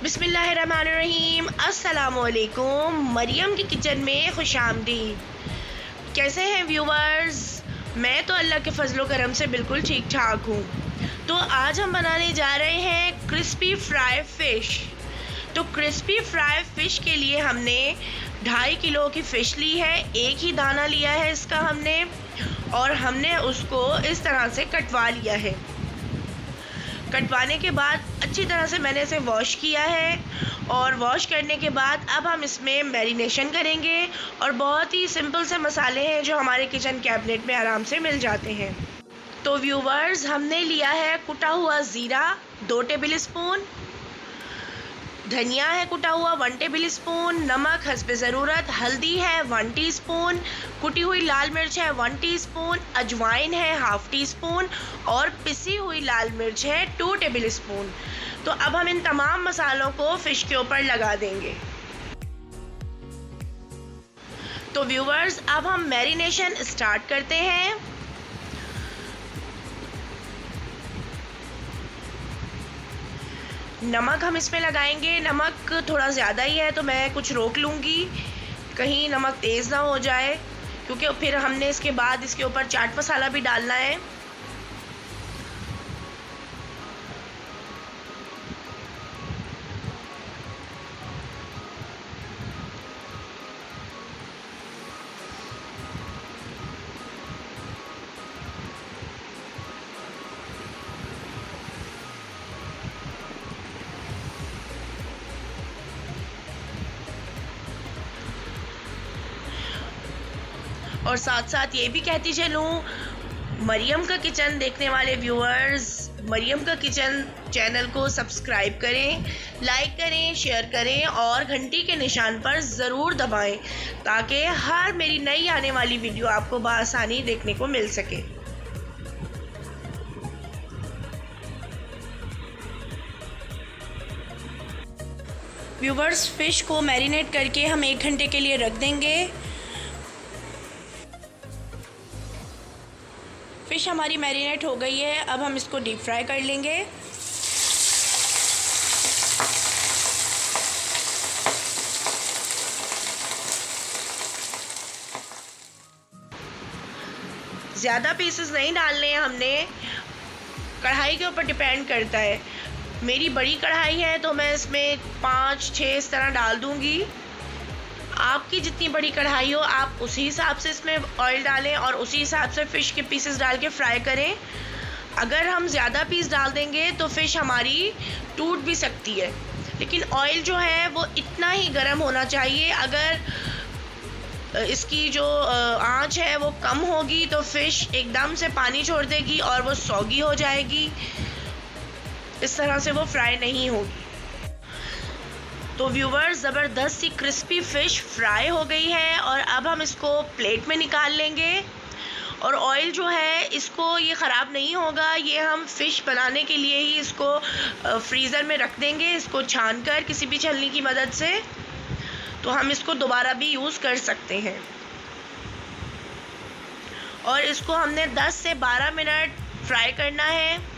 बिस्मिल्लाहिर्रहमानिर्रहीम। अस्सलामुअलैकुम। मरियम की किचन में खुशामदीद। कैसे हैं व्यूवर्स? मैं तो अल्लाह के फजलो करम से बिल्कुल ठीक ठाक हूँ। तो आज हम बनाने जा रहे हैं क्रिस्पी फ्राई फ़िश। तो क्रिस्पी फ्राई फ़िश के लिए हमने 2.5 किलो की फ़िश ली है। एक ही दाना लिया है इसका हमने, और हमने उसको इस तरह से कटवा लिया है। कटवाने के बाद अच्छी तरह से मैंने इसे वॉश किया है, और वॉश करने के बाद अब हम इसमें मैरिनेशन करेंगे। और बहुत ही सिंपल से मसाले हैं जो हमारे किचन कैबिनेट में आराम से मिल जाते हैं। तो व्यूवर्स, हमने लिया है कुटा हुआ ज़ीरा 2 टेबल स्पून, धनिया है कुटा हुआ 1 टेबल स्पून, नमक हस्बे ज़रूरत, हल्दी है 1 टीस्पून, कुटी हुई लाल मिर्च है 1 टीस्पून, अजवाइन है 1/2 टीस्पून, और पिसी हुई लाल मिर्च है 2 टेबल स्पून। तो अब हम इन तमाम मसालों को फ़िश के ऊपर लगा देंगे। तो व्यूवर्स, अब हम मैरिनेशन स्टार्ट करते हैं। नमक हम इसमें लगाएंगे। नमक थोड़ा ज़्यादा ही है तो मैं कुछ रोक लूँगी, कहीं नमक तेज़ ना हो जाए, क्योंकि फिर हमने इसके बाद इसके ऊपर चाट मसाला भी डालना है। और साथ साथ ये भी कहती चलूँ, मरियम का किचन देखने वाले व्यूअर्स, मरियम का किचन चैनल को सब्सक्राइब करें, लाइक करें, शेयर करें और घंटी के निशान पर ज़रूर दबाएं, ताकि हर मेरी नई आने वाली वीडियो आपको बआसानी देखने को मिल सके। व्यूअर्स, फ़िश को मैरिनेट करके हम 1 घंटे के लिए रख देंगे। फ़िश हमारी मैरिनेट हो गई है। अब हम इसको डीप फ्राई कर लेंगे। ज़्यादा पीसेस नहीं डालने हैं हमने, कढ़ाई के ऊपर डिपेंड करता है। मेरी बड़ी कढ़ाई है तो मैं इसमें 5-6 इस तरह डाल दूँगी। आपकी जितनी बड़ी कढ़ाई हो आप उसी हिसाब से इसमें ऑयल डालें और उसी हिसाब से फ़िश के पीसेस डाल के फ्राई करें। अगर हम ज़्यादा पीस डाल देंगे तो फ़िश हमारी टूट भी सकती है। लेकिन ऑयल जो है वो इतना ही गर्म होना चाहिए। अगर इसकी जो आंच है वो कम होगी तो फ़िश एकदम से पानी छोड़ देगी और वो सौगी हो जाएगी। इस तरह से वो फ्राई नहीं होगी। तो व्यूवर्स, ज़बरदस्त सी क्रिस्पी फ़िश फ्राई हो गई है, और अब हम इसको प्लेट में निकाल लेंगे। और ऑयल जो है इसको ये ख़राब नहीं होगा, ये हम फ़िश बनाने के लिए ही इसको फ्रीज़र में रख देंगे, इसको छान कर किसी भी छलनी की मदद से। तो हम इसको दोबारा भी यूज़ कर सकते हैं। और इसको हमने 10 से 12 मिनट फ्राई करना है।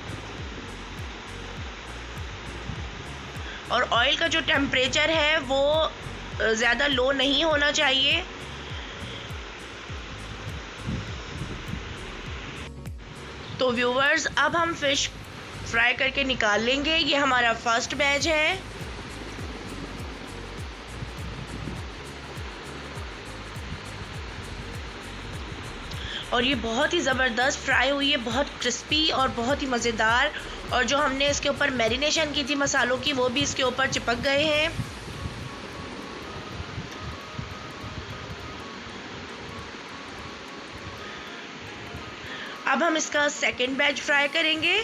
और ऑयल का जो टेम्परेचर है वो ज़्यादा लो नहीं होना चाहिए। तो व्यूवर्स, अब हम फ़िश फ्राई करके निकाल लेंगे। ये हमारा फर्स्ट बैच है। और ये बहुत ही ज़बरदस्त फ्राई हुई है, बहुत क्रिस्पी और बहुत ही मज़ेदार। और जो हमने इसके ऊपर मैरिनेशन की थी मसालों की, वो भी इसके ऊपर चिपक गए हैं। अब हम इसका सेकंड बैच फ्राई करेंगे।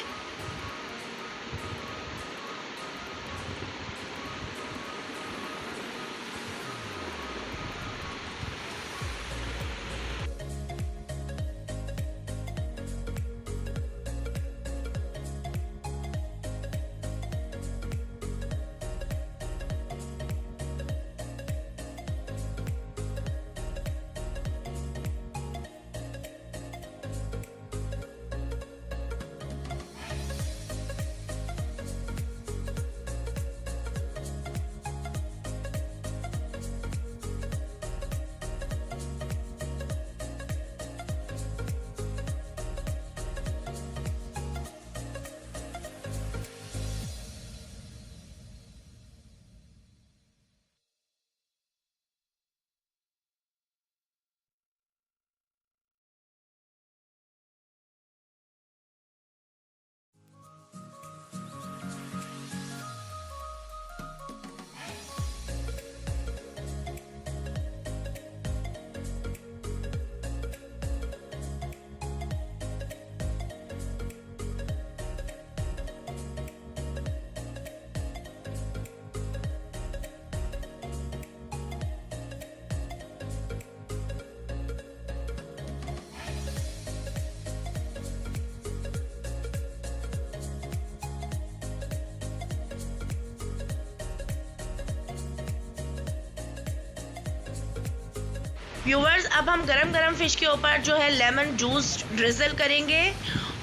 व्यूवर्स, अब हम गरम गरम फ़िश के ऊपर जो है लेमन जूस ड्रिज़ल करेंगे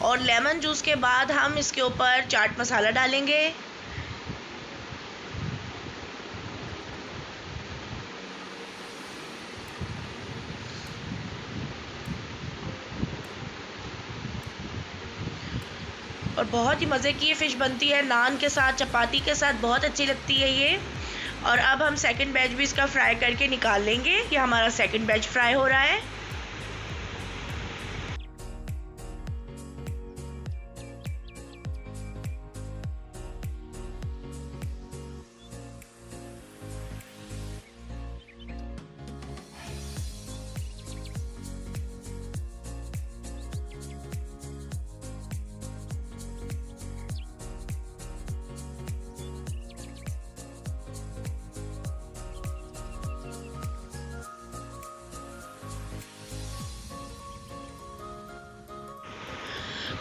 और लेमन जूस के बाद हम इसके ऊपर चाट मसाला डालेंगे। और बहुत ही मज़े की ये फ़िश बनती है, नान के साथ, चपाती के साथ बहुत अच्छी लगती है ये। और अब हम सेकंड बैच भी इसका फ्राई करके निकाल लेंगे। ये हमारा सेकंड बैच फ्राई हो रहा है।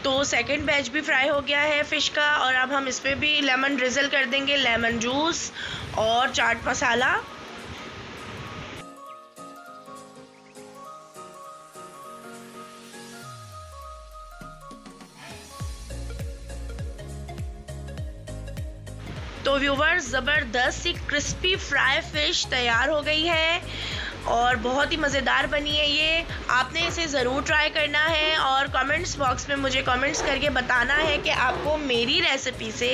तो सेकंड बैच भी फ्राई हो गया है फ़िश का और अब हम इस पर भी लेमन ड्रिज़ल कर देंगे, लेमन जूस और चाट मसाला। तो व्यूवर्स, ज़बरदस्त सी क्रिस्पी फ्राई फ़िश तैयार हो गई है और बहुत ही मज़ेदार बनी है ये। आपने इसे ज़रूर ट्राई करना है और कमेंट्स बॉक्स में मुझे कमेंट्स करके बताना है कि आपको मेरी रेसिपी से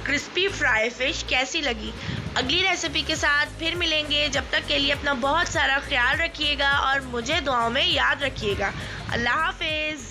क्रिस्पी फ्राई फ़िश कैसी लगी। अगली रेसिपी के साथ फिर मिलेंगे। जब तक के लिए अपना बहुत सारा ख्याल रखिएगा और मुझे दुआओं में याद रखिएगा। अल्लाह हाफिज़।